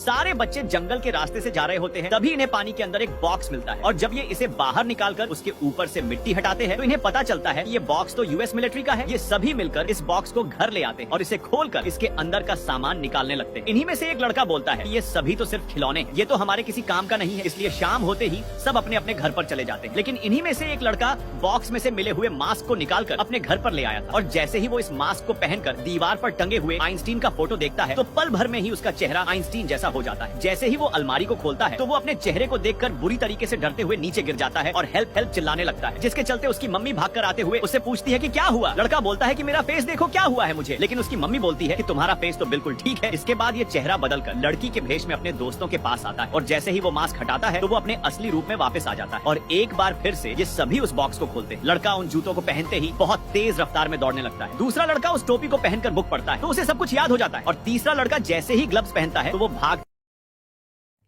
सारे बच्चे जंगल के रास्ते से जा रहे होते हैं, तभी इन्हें पानी के अंदर एक बॉक्स मिलता है और जब ये इसे बाहर निकालकर उसके ऊपर से मिट्टी हटाते हैं तो इन्हें पता चलता है ये बॉक्स तो यूएस मिलिट्री का है। ये सभी मिलकर इस बॉक्स को घर ले आते हैं और इसे खोलकर इसके अंदर का सामान निकालने लगते हैं। इन्हीं में से एक लड़का बोलता है ये सभी तो सिर्फ खिलौने, ये तो हमारे किसी काम का नहीं है, इसलिए शाम होते ही सब अपने अपने घर पर चले जाते हैं। लेकिन इन्हीं में से एक लड़का बॉक्स में से मिले हुए मास्क को निकालकर अपने घर पर ले आया था और जैसे ही वो इस मास्क को पहनकर दीवार पर टंगे हुए आइंस्टीन का फोटो देखता है तो पल भर में ही उसका चेहरा आइंस्टीन जैसा हो जाता है। जैसे ही वो अलमारी को खोलता है तो वो अपने चेहरे को देखकर बुरी तरीके से डरते हुए नीचे गिर जाता है और हेल्प हेल्प चिल्लाने लगता है, जिसके चलते उसकी मम्मी भागकर आते हुए उससे पूछती है कि क्या हुआ। लड़का बोलता है कि मेरा फेस देखो क्या हुआ है मुझे, लेकिन उसकी मम्मी बोलती है कि तुम्हारा फेस तो बिल्कुल ठीक है। इसके बाद ये चेहरा बदलकर लड़की के भेष में अपने दोस्तों के पास आता है और जैसे ही वो मास्क हटाता है तो वो अपने असली रूप में वापस आ जाता है और एक बार फिर से ये सभी उस बॉक्स को खोलते हैं। लड़का उन जूतों को पहनते ही बहुत तेज रफ्तार में दौड़ने लगता है। दूसरा लड़का उस टोपी को पहनकर बुक पढ़ता है तो उसे सब कुछ याद हो जाता है और तीसरा लड़का जैसे ही ग्लव्स पहनता है तो वो भाग।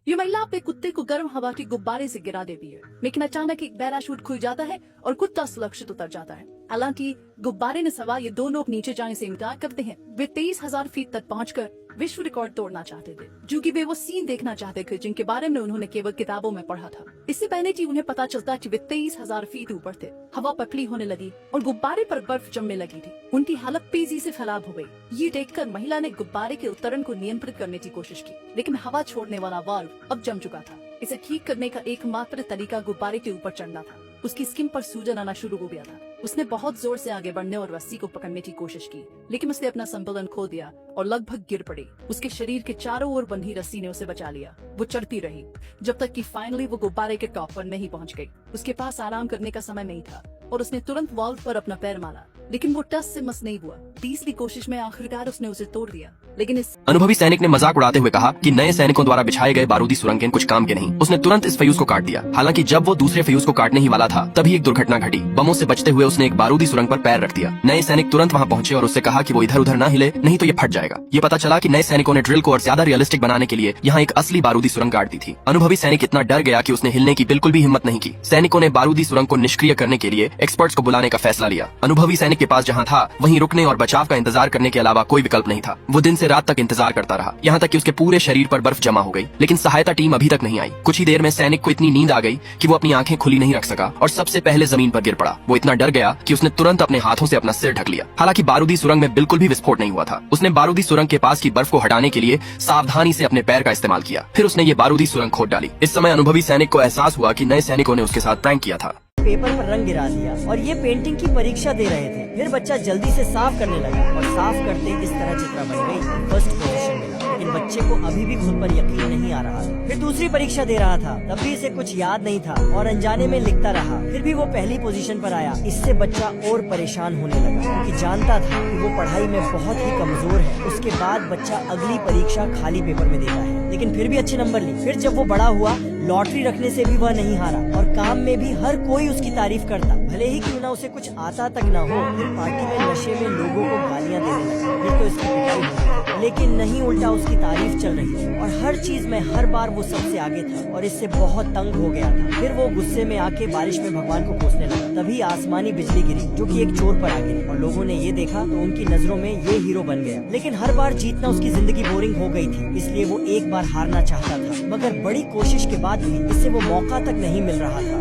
ये महिला अपने कुत्ते को गर्म हवा के गुब्बारे से गिरा देती है, लेकिन अचानक एक पैराशूट खुल जाता है और कुत्ता सुरक्षित उतर जाता है। हालांकि गुब्बारे ने सवार ये दो लोग नीचे जाने से इनकार करते हैं। वे 23,000 फीट तक पहुंचकर विश्व रिकॉर्ड तोड़ना चाहते थे, क्योंकि वे वो सीन देखना चाहते थे जिनके बारे में उन्होंने केवल किताबों में पढ़ा था। इससे पहले कि उन्हें पता चलता कि वे 23,000 फीट ऊपर थे, हवा पतली होने लगी और गुब्बारे पर बर्फ जमने लगी थी। उनकी हालत तेजी से खराब हो गई। ये देखकर महिला ने गुब्बारे के उत्तरण को नियंत्रित करने की कोशिश की, लेकिन हवा छोड़ने वाला वाल्व अब जम चुका था। इसे ठीक करने का एकमात्र तरीका गुब्बारे के ऊपर चढ़ना था। उसकी स्किन पर सूजन आना शुरू हो गया था। उसने बहुत जोर से आगे बढ़ने और रस्सी को पकड़ने की कोशिश की, लेकिन उसने अपना संतुलन खो दिया और लगभग गिर पड़ी। उसके शरीर के चारों ओर बंधी रस्सी ने उसे बचा लिया। वो चढ़ती रही जब तक कि फाइनली वो गुब्बारे के टॉप पर नहीं पहुंच गई। उसके पास आराम करने का समय नहीं था और उसने तुरंत वॉल्व पर अपना पैर मारा, लेकिन वो टस से मस नहीं हुआ। तीसरी कोशिश में आखिरकार उसने उसे तोड़ दिया, लेकिन इस अनुभवी सैनिक ने मजाक उड़ाते हुए कहा कि नए सैनिकों द्वारा बिछाए गए बारूदी सुरंगें कुछ काम के नहीं। उसने तुरंत इस फ्यूज को काट दिया। हालांकि जब वो दूसरे फ्यूज को काटने ही वाला था तभी एक दुर्घटना घटी। बमों से बचते हुए उसने एक बारूदी सुरंग पर पैर रख दिया। नए सैनिक तुरंत वहां पहुंचे और उससे कहा कि वो इधर उधर न हिले, नहीं तो ये फट जाएगा। ये पता चला कि नए सैनिकों ने ड्रिल को और ज्यादा रियलिस्टिक बनाने के लिए यहाँ एक असली बारूदी सुरंग गाड़ दी थी। अनुभवी सैनिक इतना डर गया कि उसने हिलने की बिल्कुल भी हिम्मत नहीं की। सैनिकों ने बारूदी सुरंग को निष्क्रिय करने के लिए एक्सपर्ट्स को बुलाने का फैसला लिया। अनुभवी सैनिक के पास जहाँ था वहीं रुकने और बचाव का इंतजार करने के अलावा कोई विकल्प नहीं था। वो दिन से रात तक इंतजार करता रहा, यहाँ तक कि उसके पूरे शरीर पर बर्फ जमा हो गई, लेकिन सहायता टीम अभी तक नहीं आई। कुछ ही देर में सैनिक को इतनी नींद आ गई कि वो अपनी आंखें खुली नहीं रख सका और सबसे पहले जमीन पर गिर पड़ा। वो इतना डर गया कि उसने तुरंत अपने हाथों से अपना सिर ढक लिया। हालांकि बारूदी सुरंग में बिल्कुल भी विस्फोट नहीं हुआ था। उसने बारूदी सुरंग के पास की बर्फ को हटाने के लिए सावधानी से अपने पैर का इस्तेमाल किया। फिर उसने ये बारूदी सुरंग खोद डाली। इस समय अनुभवी सैनिक को एहसास हुआ कि नए सैनिकों ने उसके साथ प्रैंक किया था। पेपर पर रंग गिरा दिया और ये पेंटिंग की परीक्षा दे रहे थे। फिर बच्चा जल्दी से साफ करने लगा और साफ करते इस तरह चित्र बन गई। फर्स्ट पोजीशन मिला, लेकिन बच्चे को अभी भी खुद पर यकीन नहीं आ रहा था। फिर दूसरी परीक्षा दे रहा था, तब भी इसे कुछ याद नहीं था और अनजाने में लिखता रहा। फिर भी वो पहली पोजीशन पर आया। इससे बच्चा और परेशान होने लगा, क्योंकि जानता था कि वो पढ़ाई में बहुत ही कमजोर है। उसके बाद बच्चा अगली परीक्षा खाली पेपर में देता है, लेकिन फिर भी अच्छे नंबर लिए। फिर जब वो बड़ा हुआ, लॉटरी रखने से भी वह नहीं हारा और काम में भी हर कोई उसकी तारीफ करता, भले ही क्यों ना उसे कुछ आता तक ना हो। फिर पार्टी में नशे में लोगों को गालियां देने लगा। फिर तो इसकी पिटाई हो गई, लेकिन नहीं, उल्टा उसकी तारीफ चल रही थी और हर चीज में हर बार वो सबसे आगे था और इससे बहुत तंग हो गया था। फिर वो गुस्से में आके बारिश में भगवान को कोसने लगा। तभी आसमानी बिजली गिरी, जो कि एक चोर पर आ गिरी और लोगों ने ये देखा तो उनकी नजरों में ये हीरो बन गया। लेकिन हर बार जीतना उसकी जिंदगी बोरिंग हो गई थी, इसलिए वो एक बार हारना चाहता था, मगर बड़ी कोशिश के बाद भी इससे वो मौका तक नहीं मिल रहा था।